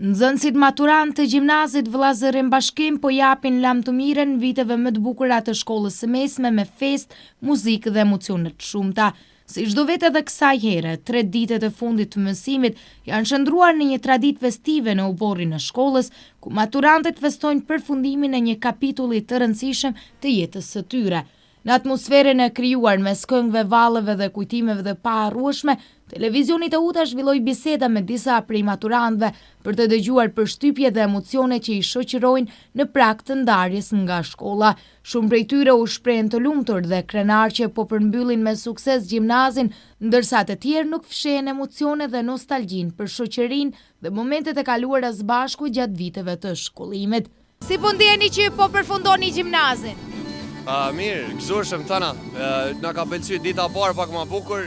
Nxënësit maturant të gjimnazit Vllazërin Bashkim po japin lam të mirën viteve më të bukura të shkollës së mesme me fest, muzikë dhe emocione të shumta. Si çdo vit edhe kësaj here, 3 ditët e fundit të mësimit janë shndruar në një traditë festive në uborrin e shkollës, ku maturantët festojnë përfundimin e një kapitulli të rëndësishëm të jetës së tyre. Në atmosferën e krijuar mes këngëve, vallëve dhe kujtimeve të paharrueshme, televizioni të UTA zhvilloi biseda me disa prej maturantëve për të dëgjuar përshtypje dhe emocione që i shoqërojnë në prag të ndarjes nga shkolla. Shumë prej tyre u shprehen të lumtur dhe krenar që po përmbyllin me sukses gjimnazin, ndërsa të tjerë nuk fshehen emocione dhe nostalgjin për shoqërinë dhe momentet e kaluara së bashku gjatë viteve të shkollimit. Si po ndjeni që po përfundoni gjimnazin? Mirë, gëzurshëm tëna, na ka pëlqyer dita parë pak më bukur,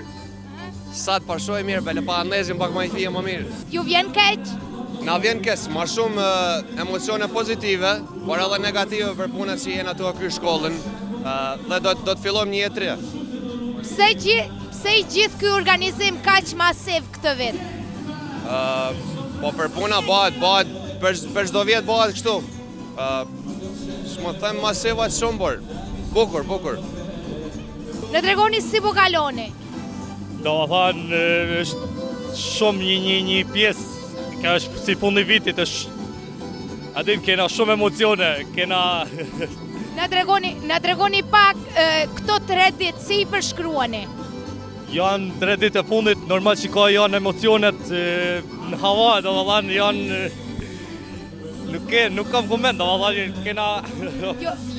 sa të pashoj mirë, bele pa andezim pak më i thije më mirë. Ju vjen keq? Na vjen keq, ma shumë emocione pozitive, por edhe negative për punët që jena të ky shkollën, dhe do të fillojmë një jetë re. Pse i gjithë ky organizim kaq masiv këtë vit? Po për puna bëhet, për çdo vjet bëhet kështu. S'më them masiva shumë, por bukur. Në tregoni si po kaloni? Do më thanë, është shumë një pjesë, ka është si fundi vitit, adim kena shumë emocione, kena... Na tregoni pak këto 3 ditë, si i përshkruani? Janë 3 ditë e fundit, normal që ka janë emocionet në hava, do më thanë janë... Nuk kam koment, do më thanë kena...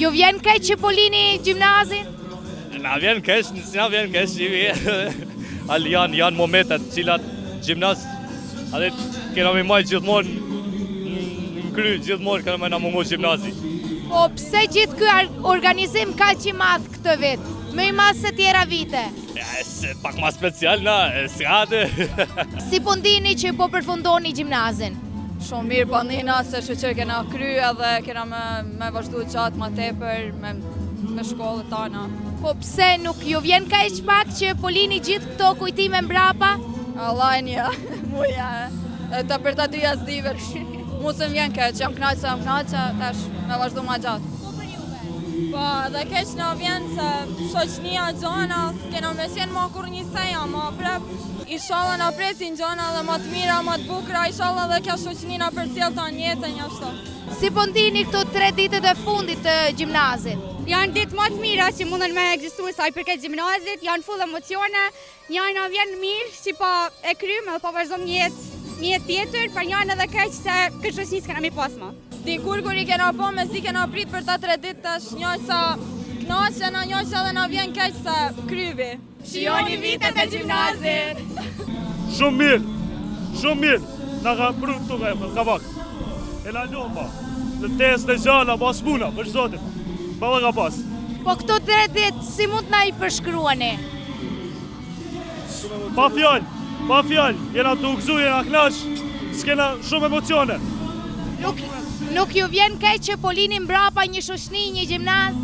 Ju vjen keq që po lini gjimnazin? Na vjen keq, s'na vjen keq, Ali janë momentet cilat gjimnaz, atë kena me majtë gjithmonë në kry, gjithmonë kena me na mungu gjimnazi. Po pse gjithë ky organizim ka që i madh këtë vit, më i madh se tjera vite? Pak ma special na, s'kate. Si po ndini që po përfundoni gjimnazin? Shumë mirë po ndina se që kena kry edhe kena me vazhdu gjatë ma tepër me shkollët tana. Po pse nuk ju vjen keq pak që po lini gjithë këto kujtime mbrapa? Allajnja, muja, të për të dyja s'diver. Mu se m'vjen keq, jam knaqë, tash me vazhdu ma gjatë. Po për juve? Po, dhe keq në vjen se shoqnia gjona, s'kena me qenë ma kur një seja, ma prep. Inshallah na presin gjona dhe ma të mira, ma të bukra, inshallah dhe kja shoqnina për cilë të njetën, jashto. Si po ndini këto 3 ditët e fundit të gjimnazit? Janë ditë më të mira që mundën me ekzistu sa i përket gjimnazit, janë full emocione, janë na vjen mirë që po e krymë dhe po vazhdojmë një jetë tjetër, për janë edhe keq se këtë shoqni s'kena mi pasma. Dikur kur i kena po me si kena prit për ta 3 ditë tash njoj sa knaqe, njoj sa dhe na vjen keq se kryvi. Shijoni vitet e gjimnazit! Shumë mirë, na ka prut të kabak. E la njomba, në test e gjana, pas muna, për zotit, bala ka pas. Po këto 3 ditë, si mund na i përshkruani? Pa fjall, jena të ukzu, jena knaq, s'kena shumë emocione. Nuk ju vjen keq që po lini mbrapa një shoqni, një gjimnaz?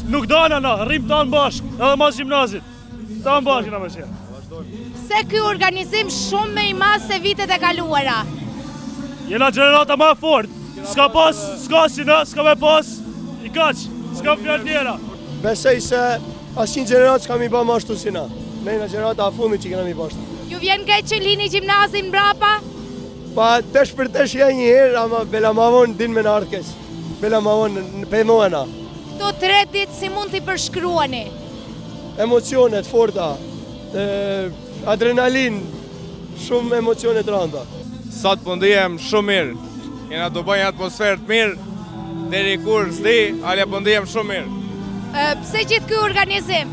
Nuk dana na, rrim tanë bashk, edhe mas gjimnazit. Tanë bashk na me qenë. Se ky organizim shumë me i madh se vitet e kaluara? Jena gjenerata ma fort, s'ka si na, s'ka me pas, i kaq, s'ka fjallë tjera. Besej se asnjë gjenerat s'ka mi ba ma ashtu si na, nejna gjenerata a fundit që kena mi bashkë. Ju vjen keq që lini gjimnazin mbrapa? Pa tesh për tesh ja një herë, ama bela ma vonë din me në arkes, bela ma vonë në pejmojna. Këto 3 ditë si mund t'i përshkruani? Emocionet forta, adrenalin, shumë emocionet randa. Sot po ndihem shumë mirë, jena të bëjnë atmosferë të mirë, deri kur s'di, alja po ndihem shumë mirë. Pse gjithë ky organizim?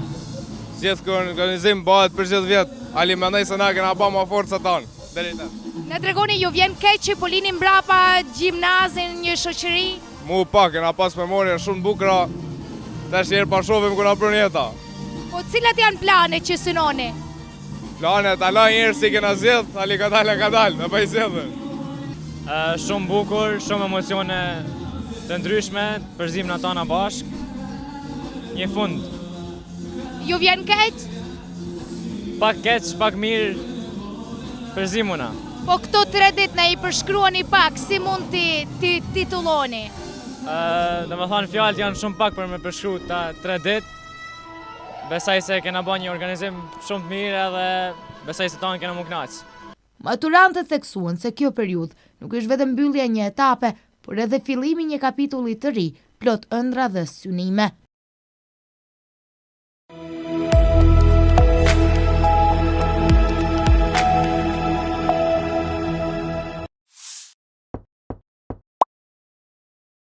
Gjithë ky organizim bëhet për gjithë vjetë, ali mendoj se na kena ba ma fortë se tanë, deri të. Na tregoni, ju vjen keq që po lini mbrapa gjimnazin, një shoqëri? Mu pak, kena pas memorie shumë bukra, tash njerë pa shofim kuna për njeta. Po cilat janë planet që synoni? Planet, ala njerë si kena zjedh, ali ka dalë, me pa i zjedhë. Shumë bukur, shumë emocione të ndryshme, përzim në tana bashk, një fund. Ju vjen keq? Pak keq, pak mirë, përzimuna. Po këto 3 ditë na I përshkruani pak, si mund ti titulloni? Dhe më thonë fjallët janë shumë pak për me përshkru ta 3 ditë. Besaj se kena ba një organizim shumë të mirë edhe besaj se tonë kena më knaqë. Maturantët theksuan se kjo periudhë nuk është vetëm mbyllja një etape, por edhe fillimi një kapitulli të ri, plot ëndra dhe synime.